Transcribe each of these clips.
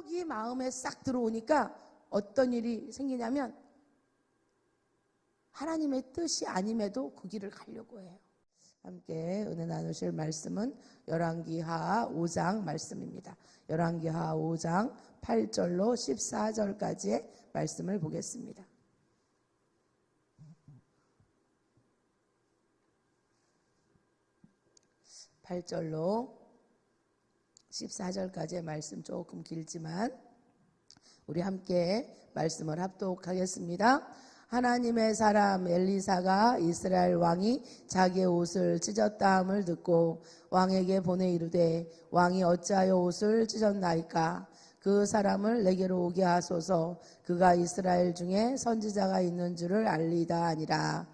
기적이 마음에 싹 들어오니까 어떤 일이 생기냐면 하나님의 뜻이 아님에도 그 길을 가려고 해요. 함께 은혜 나누실 말씀은 열왕기하 5장 말씀입니다. 열왕기하 5장 8절로 14절까지의 말씀을 보겠습니다. 8절로 14절까지의 말씀 조금 길지만 우리 함께 말씀을 합독하겠습니다. 하나님의 사람 엘리사가 이스라엘 왕이 자기의 옷을 찢었다함을 듣고 왕에게 보내 이르되 왕이 어찌하여 옷을 찢었나이까? 그 사람을 내게로 오게 하소서. 그가 이스라엘 중에 선지자가 있는 줄을 알리다 하니라.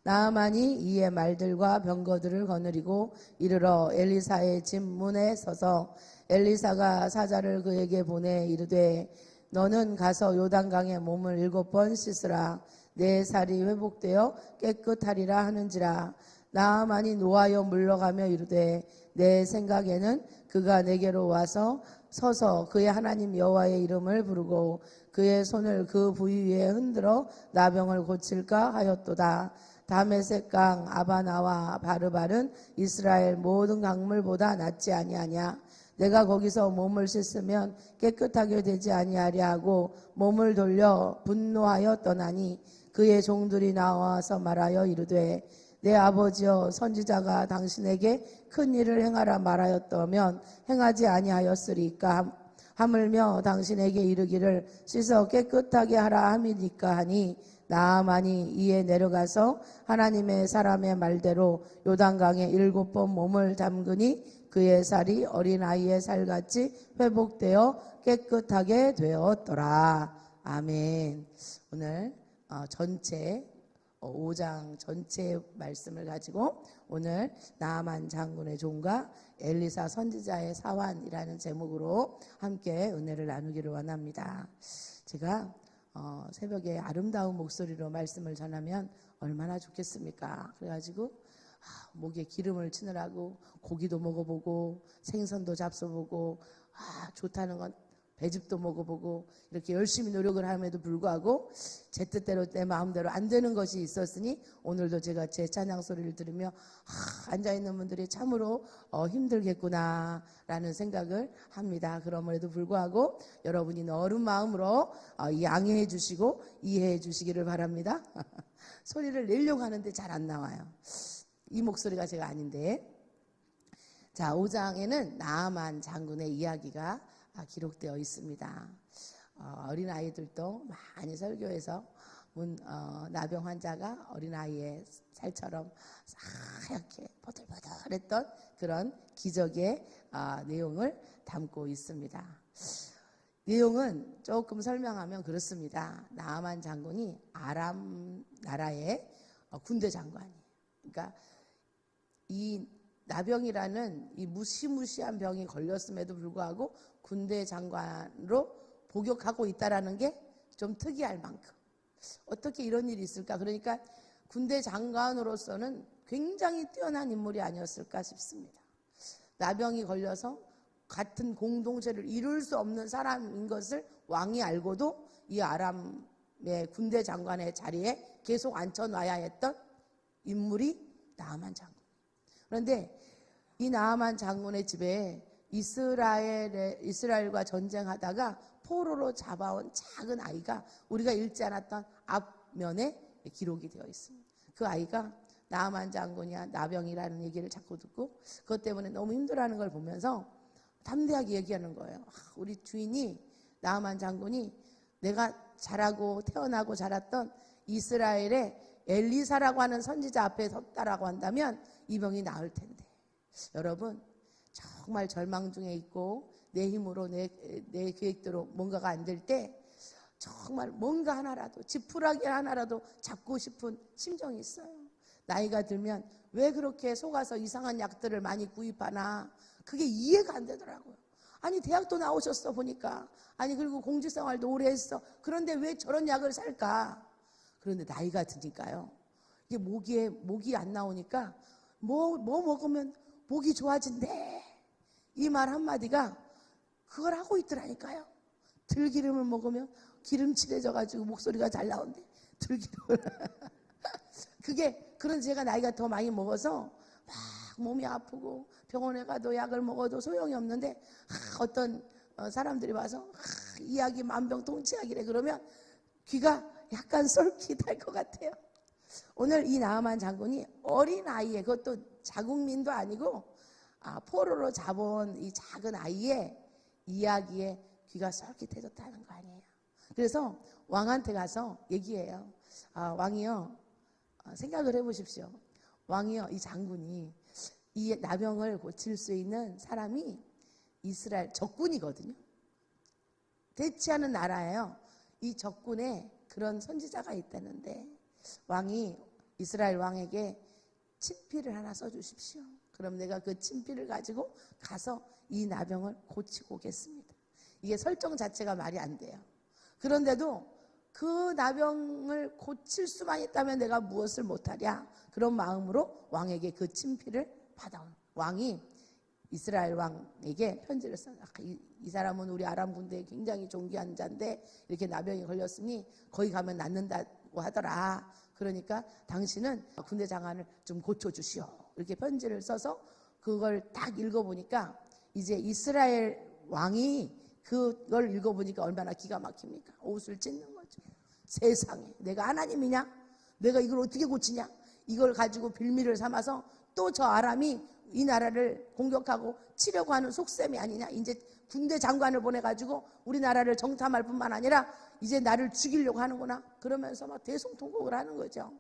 나아만이 이에 말들과 병거들을 거느리고 이르러 엘리사의 집 문에 서서 엘리사가 사자를 그에게 보내 이르되 너는 가서 요단강에 몸을 7번 씻으라. 내 살이 회복되어 깨끗하리라 하는지라. 나아만이 노하여 물러가며 이르되 내 생각에는 그가 내게로 와서 서서 그의 하나님 여호와의 이름을 부르고 그의 손을 그 부위 위에 흔들어 나병을 고칠까 하였도다. 다메섹강 아바나와 바르발은 이스라엘 모든 강물보다 낫지 아니하냐. 내가 거기서 몸을 씻으면 깨끗하게 되지 아니하랴 하고 몸을 돌려 분노하여 떠나니 그의 종들이 나와서 말하여 이르되 내 아버지여 선지자가 당신에게 큰 일을 행하라 말하였다면 행하지 아니하였으리까 하물며 당신에게 이르기를 씻어 깨끗하게 하라 함이니까 하니 나아만이 이에 내려가서 하나님의 사람의 말대로 요단강에 7번 몸을 담그니 그의 살이 어린아이의 살같이 회복되어 깨끗하게 되었더라. 아멘. 오늘 전체 5장 전체 말씀을 가지고 오늘 나아만 장군의 종과 엘리사 선지자의 사환이라는 제목으로 함께 은혜를 나누기를 원합니다. 제가 새벽에 아름다운 목소리로 말씀을 전하면 얼마나 좋겠습니까? 그래가지고 목에 기름을 치느라고 고기도 먹어보고 생선도 잡숴보고 좋다는 건 배즙도 먹어보고 이렇게 열심히 노력을 함에도 불구하고 제 뜻대로 내 마음대로 안 되는 것이 있었으니 오늘도 제가 제 찬양 소리를 들으며 앉아있는 분들이 참으로 힘들겠구나 라는 생각을 합니다. 그럼에도 불구하고 여러분이 너른 마음으로 양해해 주시고 이해해 주시기를 바랍니다. 소리를 내려고 하는데 잘 안 나와요. 이 목소리가 제가 아닌데. 자, 5장에는 나아만 장군의 이야기가 기록되어 있습니다. 어린아이들도 많이 설교해서 나병 환자가 어린아이의 살처럼 하얗게 버들버들했던 그런 기적의 내용을 담고 있습니다. 내용은 조금 설명하면 그렇습니다. 나아만 장군이 아람 나라의 군대 장관이에요. 그러니까 이 나병이라는 이 무시무시한 병이 걸렸음에도 불구하고 군대 장관으로 복역하고 있다라는 게 좀 특이할 만큼 어떻게 이런 일이 있을까? 그러니까 군대 장관으로서는 굉장히 뛰어난 인물이 아니었을까 싶습니다. 나병이 걸려서 같은 공동체를 이룰 수 없는 사람인 것을 왕이 알고도 이 아람의 군대 장관의 자리에 계속 앉혀놔야 했던 인물이 나아만 장군. 그런데 이 나아만 장군의 집에 이스라엘과 전쟁하다가 포로로 잡아온 작은 아이가 우리가 읽지 않았던 앞면에 기록이 되어 있습니다. 그 아이가 나아만 장군이 나병이라는 얘기를 자꾸 듣고 그것 때문에 너무 힘들어하는 걸 보면서 담대하게 얘기하는 거예요. 우리 주인이 나아만 장군이 내가 자라고 태어나고 자랐던 이스라엘의 엘리사라고 하는 선지자 앞에 섰다라고 한다면 이 병이 나을 텐데. 여러분 정말 절망 중에 있고 내 힘으로 내 계획대로 뭔가가 안 될 때 정말 뭔가 하나라도 지푸라기 하나라도 잡고 싶은 심정이 있어요. 나이가 들면 왜 그렇게 속아서 이상한 약들을 많이 구입하나 그게 이해가 안 되더라고요. 아니 대학도 나오셨어 보니까. 아니 그리고 공직생활도 오래 했어. 그런데 왜 저런 약을 살까? 그런데 나이가 드니까요. 이게 목이 안 나오니까 뭐 먹으면 목이 좋아진대. 이 말 한마디가 그걸 하고 있더라니까요. 들기름을 먹으면 기름칠해져가지고 목소리가 잘 나온대. 들기름을. 그런 제가 나이가 더 많이 먹어서 막 몸이 아프고 병원에 가도 약을 먹어도 소용이 없는데 어떤 사람들이 와서 이야기 만병통치약이래 그러면 귀가 약간 솔깃할 것 같아요. 오늘 이 나아만 장군이 어린 아이에, 그것도 자국민도 아니고 포로로 잡아온 이 작은 아이의 이야기에 귀가 솔깃해졌다는 거 아니에요. 그래서 왕한테 가서 얘기해요. 왕이요, 생각을 해보십시오. 왕이요, 이 장군이 이 나병을 고칠 수 있는 사람이 이스라엘 적군이거든요. 대치하는 나라예요. 이 적군에 그런 선지자가 있다는데 왕이 이스라엘 왕에게 친필을 하나 써주십시오. 그럼 내가 그 친필을 가지고 가서 이 나병을 고치고 오겠습니다. 이게 설정 자체가 말이 안 돼요. 그런데도 그 나병을 고칠 수만 있다면 내가 무엇을 못하랴, 그런 마음으로 왕에게 그 친필을 받아온 왕이 이스라엘 왕에게 편지를 써요. 이 사람은 우리 아람 군대에 굉장히 존귀한 자인데 이렇게 나병이 걸렸으니 거기 가면 낫는다고 하더라. 그러니까 당신은 군대 장관을 좀 고쳐주시오. 이렇게 편지를 써서 그걸 딱 읽어보니까 이제 이스라엘 왕이 그걸 읽어보니까 얼마나 기가 막힙니까? 옷을 찢는 거죠. 세상에, 내가 하나님이냐? 내가 이걸 어떻게 고치냐? 이걸 가지고 빌미를 삼아서 또 저 아람이 이 나라를 공격하고 치려고 하는 속셈이 아니냐? 이제 군대 장관을 보내가지고 우리나라를 정탐할 뿐만 아니라 이제 나를 죽이려고 하는구나. 그러면서 막 대성통곡을 하는 거죠.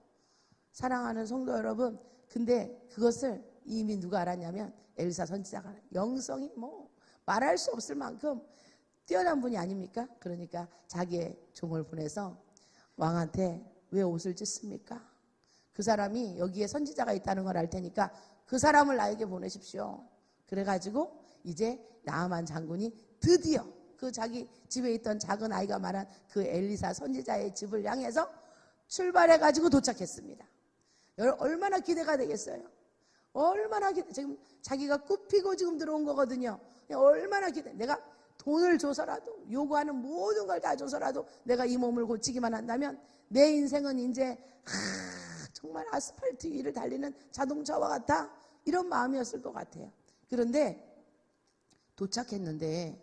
사랑하는 성도 여러분, 근데 그것을 이미 누가 알았냐면 엘리사 선지자가 알아요. 영성이 뭐 말할 수 없을 만큼 뛰어난 분이 아닙니까? 그러니까 자기의 종을 보내서 왕한테 왜 옷을 찢습니까? 그 사람이 여기에 선지자가 있다는 걸 알 테니까 그 사람을 나에게 보내십시오. 그래가지고 이제 나아만 장군이 드디어 그 자기 집에 있던 작은 아이가 말한 그 엘리사 선지자의 집을 향해서 출발해가지고 도착했습니다. 얼마나 기대가 되겠어요? 얼마나 지금 자기가 굽히고 지금 들어온 거거든요. 얼마나 내가 돈을 줘서라도, 요구하는 모든 걸 다 줘서라도 내가 이 몸을 고치기만 한다면 내 인생은 이제 정말 아스팔트 위를 달리는 자동차와 같아, 이런 마음이었을 것 같아요. 그런데 도착했는데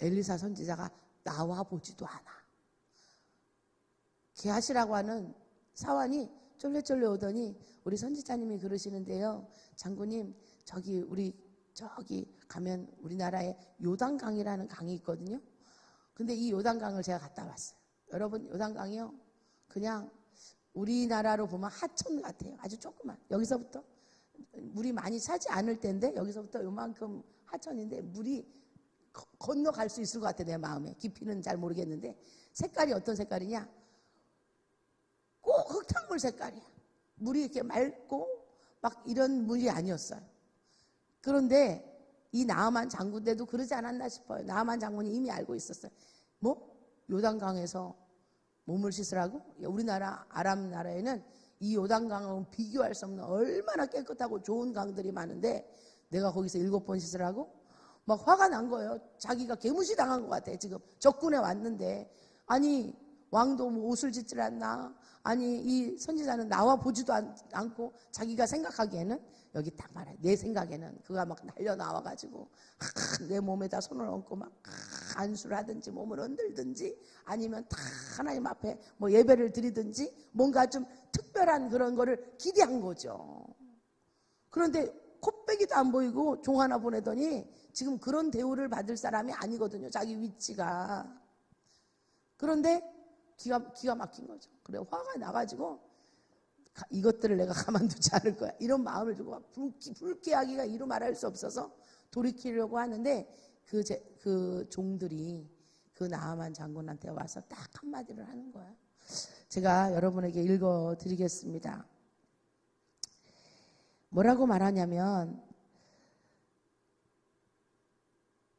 엘리사 선지자가 나와 보지도 않아. 게하시라고 하는 사환이 쫄래쫄래 오더니 우리 선지자님이 그러시는데요, 장군님, 저기 가면 우리나라에 요단강이라는 강이 있거든요. 근데 이 요단강을 제가 갔다 왔어요. 여러분, 요단강이요, 그냥 우리나라로 보면 하천 같아요. 아주 조그만. 여기서부터 물이 많이 차지 않을 때인데 여기서부터 요만큼 하천인데 물이 건너갈 수 있을 것 같아. 내 마음에. 깊이는 잘 모르겠는데 색깔이 어떤 색깔이냐, 꼭 흙탕물 색깔이야. 물이 이렇게 맑고 막 이런 물이 아니었어요. 그런데 이 나아만 장군 때도 그러지 않았나 싶어요. 나아만 장군이 이미 알고 있었어요. 뭐? 요단강에서 몸을 씻으라고? 우리나라 아람 나라에는 이 요단강은 비교할 수 없는 얼마나 깨끗하고 좋은 강들이 많은데 내가 거기서 7번 씻으라고? 막 화가 난 거예요. 자기가 개무시 당한 것 같아. 지금 적군에 왔는데, 아니 왕도 뭐 옷을 찢질 않나? 아니 이 선지자는 나와 보지도 않고 자기가 생각하기에는, 여기 딱 말해, 내 생각에는 그가 막 날려 나와가지고 내 몸에다 손을 얹고 막 안수를 하든지 몸을 흔들든지 아니면 다 하나님 앞에 뭐 예배를 드리든지 뭔가 좀 특별한 그런 거를 기대한 거죠. 그런데 콧배기도 안 보이고 종 하나 보내더니 지금 그런 대우를 받을 사람이 아니거든요, 자기 위치가. 그런데 기가 막힌 거죠. 그래 화가 나가지고 이것들을 내가 가만두지 않을 거야, 이런 마음을 두고 불쾌하기가 이루 말할 수 없어서 돌이키려고 하는데 그 종들이 그 나아만 장군한테 와서 딱 한마디를 하는 거예요. 제가 여러분에게 읽어드리겠습니다. 뭐라고 말하냐면,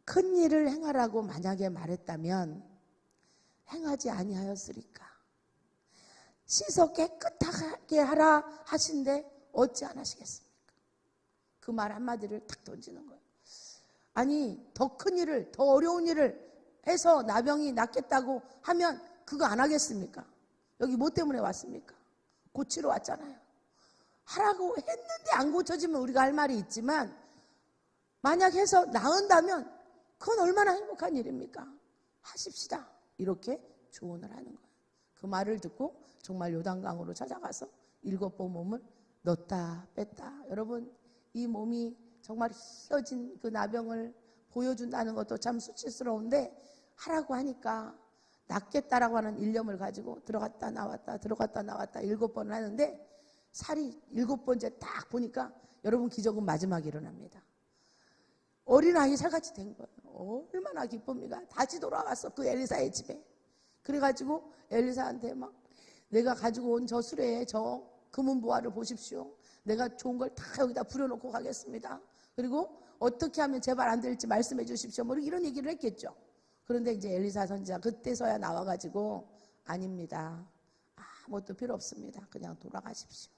큰 일을 행하라고 만약에 말했다면 행하지 아니하였으리까? 씻어 깨끗하게 하라 하신데 어찌 안 하시겠습니까? 그 말 한마디를 탁 던지는 거예요. 아니 더 큰 일을, 더 어려운 일을 해서 나병이 낫겠다고 하면 그거 안 하겠습니까? 여기 뭐 때문에 왔습니까? 고치러 왔잖아요. 하라고 했는데 안 고쳐지면 우리가 할 말이 있지만 만약 해서 나은다면 그건 얼마나 행복한 일입니까? 하십시다. 이렇게 조언을 하는 거예요. 그 말을 듣고 정말 요단강으로 찾아가서 7번 몸을 넣었다 뺐다. 여러분, 이 몸이 정말 휘어진 그 나병을 보여준다는 것도 참 수치스러운데 하라고 하니까 낫겠다라고 하는 일념을 가지고 들어갔다 나왔다 7번을 하는데 살이 7번째 딱 보니까 여러분 기적은 마지막에 일어납니다. 어린아이 살같이 된 거예요. 얼마나 기쁩니까? 다시 돌아갔어, 그 엘리사의 집에. 그래가지고 엘리사한테 막 내가 가지고 온 저 수레에 저 금은보화를 보십시오. 내가 좋은 걸 다 여기다 부려놓고 가겠습니다. 그리고 어떻게 하면 제발 안 될지 말씀해 주십시오. 뭐 이런 얘기를 했겠죠. 그런데 이제 엘리사 선지자 그때서야 나와가지고 아닙니다. 아무것도 필요 없습니다. 그냥 돌아가십시오.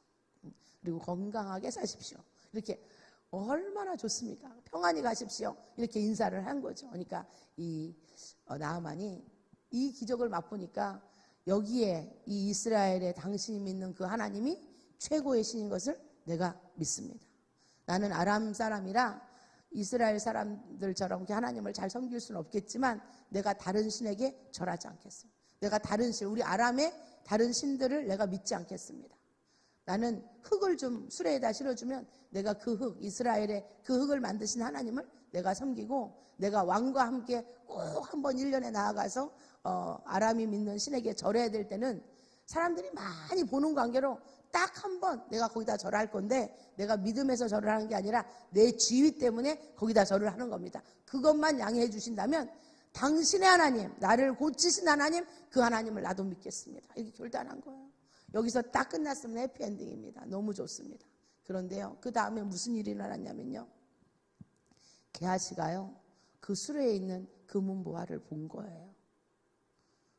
그리고 건강하게 사십시오. 이렇게 얼마나 좋습니까? 평안히 가십시오. 이렇게 인사를 한 거죠. 그러니까 이 나아만이 이 기적을 맛보니까 여기에 이 이스라엘의 당신이 믿는 그 하나님이 최고의 신인 것을 내가 믿습니다. 나는 아람 사람이라 이스라엘 사람들처럼 하나님을 잘 섬길 수는 없겠지만 내가 다른 신에게 절하지 않겠습니다. 내가 다른 신, 우리 아람의 다른 신들을 내가 믿지 않겠습니다. 나는 흙을 좀 수레에다 실어주면 내가 그 흙, 이스라엘의 그 흙을 만드신 하나님을 내가 섬기고 내가 왕과 함께 꼭 한번 1년에 나아가서 아람이 믿는 신에게 절해야 될 때는 사람들이 많이 보는 관계로 딱 한 번 내가 거기다 절할 건데 내가 믿음에서 절을 하는 게 아니라 내 지위 때문에 거기다 절을 하는 겁니다. 그것만 양해해 주신다면 당신의 하나님, 나를 고치신 하나님, 그 하나님을 나도 믿겠습니다. 이렇게 결단한 거예요. 여기서 딱 끝났으면 해피엔딩입니다. 너무 좋습니다. 그런데요, 그 다음에 무슨 일이 일어났냐면요, 게하시가요 그 수레에 있는 금은보화를 본 거예요.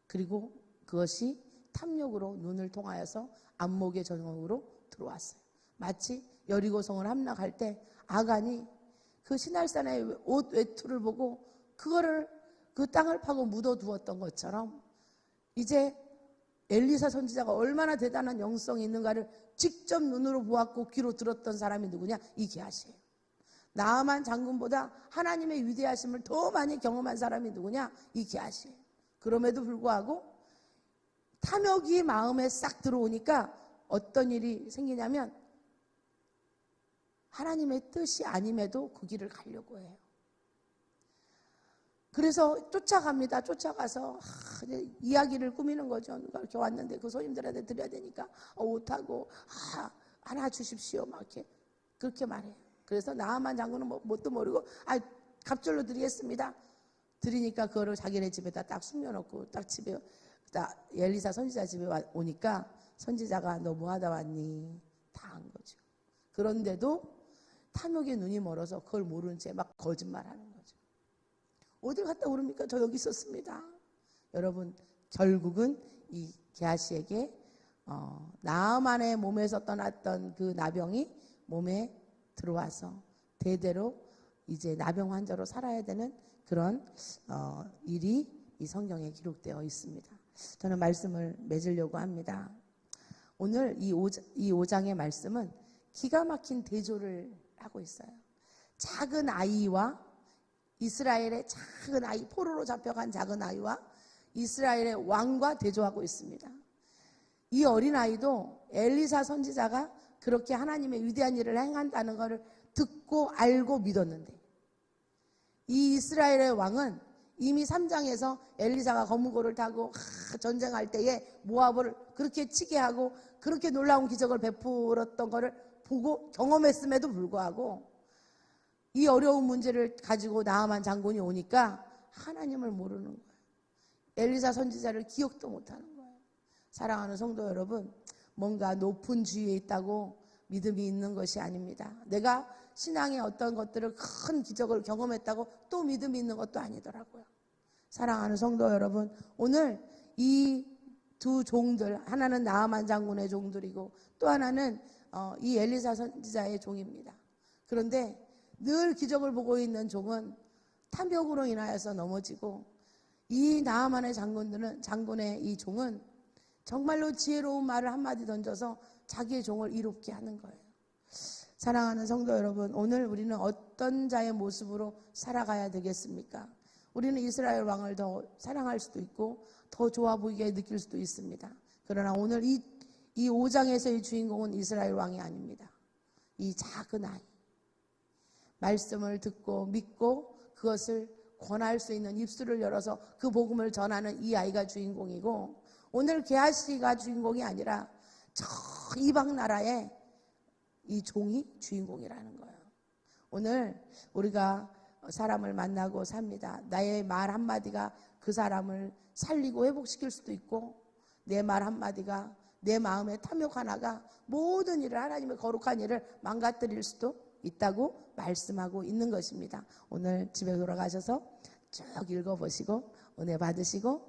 그리고 그것이 탐욕으로 눈을 통하여서 안목의 전형으로 들어왔어요. 마치 여리고성을 함락할 때 아간이 그 시날산의 옷 외투를 보고 그거를 그 땅을 파고 묻어두었던 것처럼 이제 엘리사 선지자가 얼마나 대단한 영성이 있는가를 직접 눈으로 보았고 귀로 들었던 사람이 누구냐? 이 게하시예요. 나아만 장군보다 하나님의 위대하심을 더 많이 경험한 사람이 누구냐? 이 게하시예요. 그럼에도 불구하고 탐욕이 마음에 싹 들어오니까 어떤 일이 생기냐면 하나님의 뜻이 아님에도 그 길을 가려고 해요. 그래서 쫓아갑니다. 쫓아가서 이야기를 꾸미는 거죠. 누가 이렇게 왔는데 그 손님들한테 드려야 되니까 옷하고 하나 주십시오. 막 이렇게 그렇게 말해요. 그래서 나아만 장군은 뭣도 모르고 갑절로 드리겠습니다. 드리니까 그거를 자기네 집에다 딱 숨겨놓고 딱 집에 엘리사 선지자 집에 오니까 선지자가 너 뭐 하다 왔니? 다 한 거죠. 그런데도 탐욕의 눈이 멀어서 그걸 모르는 채 막 거짓말하는 거죠. 어딜 갔다 오릅니까? 저 여기 있었습니다. 여러분, 결국은 이 게하시에게 나아만의 몸에서 떠났던 그 나병이 몸에 들어와서 대대로 이제 나병 환자로 살아야 되는 그런 일이 이 성경에 기록되어 있습니다. 저는 말씀을 맺으려고 합니다. 오늘 이 5장의 말씀은 기가 막힌 대조를 하고 있어요. 작은 아이와 이스라엘의 작은 아이, 포로로 잡혀간 작은 아이와 이스라엘의 왕과 대조하고 있습니다. 이 어린아이도 엘리사 선지자가 그렇게 하나님의 위대한 일을 행한다는 것을 듣고 알고 믿었는데 이 이스라엘의 왕은 이미 3장에서 엘리사가 검은고를 타고 전쟁할 때에 모압을 그렇게 치게 하고 그렇게 놀라운 기적을 베풀었던 것을 보고 경험했음에도 불구하고 이 어려운 문제를 가지고 나아만 장군이 오니까 하나님을 모르는 거예요. 엘리사 선지자를 기억도 못하는 거예요. 사랑하는 성도 여러분, 뭔가 높은 지위에 있다고 믿음이 있는 것이 아닙니다. 내가 신앙의 어떤 것들을 큰 기적을 경험했다고 또 믿음이 있는 것도 아니더라고요. 사랑하는 성도 여러분, 오늘 이 두 종들, 하나는 나아만 장군의 종들이고 또 하나는 이 엘리사 선지자의 종입니다. 그런데 늘 기적을 보고 있는 종은 탐욕으로 인하여서 넘어지고 이 나아만의 장군의 이 종은 정말로 지혜로운 말을 한마디 던져서 자기의 종을 이롭게 하는 거예요. 사랑하는 성도 여러분, 오늘 우리는 어떤 자의 모습으로 살아가야 되겠습니까? 우리는 이스라엘 왕을 더 사랑할 수도 있고 더 좋아 보이게 느낄 수도 있습니다. 그러나 오늘 이 5장에서의 주인공은 이스라엘 왕이 아닙니다. 이 작은 아이, 말씀을 듣고 믿고 그것을 권할 수 있는 입술을 열어서 그 복음을 전하는 이 아이가 주인공이고, 오늘 게하시가 주인공이 아니라 저 이방 나라의 이 종이 주인공이라는 거예요. 오늘 우리가 사람을 만나고 삽니다. 나의 말 한마디가 그 사람을 살리고 회복시킬 수도 있고, 내 말 한마디가, 내 마음의 탐욕 하나가 모든 일을, 하나님의 거룩한 일을 망가뜨릴 수도 있다고 말씀하고 있는 것입니다. 오늘 집에 돌아가셔서 쭉 읽어보시고 은혜 받으시고,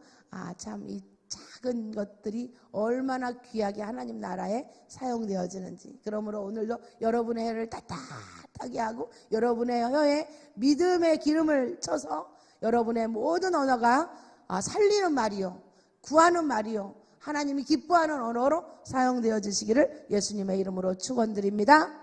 참 이 작은 것들이 얼마나 귀하게 하나님 나라에 사용되어지는지, 그러므로 오늘도 여러분의 혀를 따뜻하게 하고 여러분의 혀에 믿음의 기름을 쳐서 여러분의 모든 언어가 살리는 말이요, 구하는 말이요, 하나님이 기뻐하는 언어로 사용되어 주시기를 예수님의 이름으로 축원드립니다.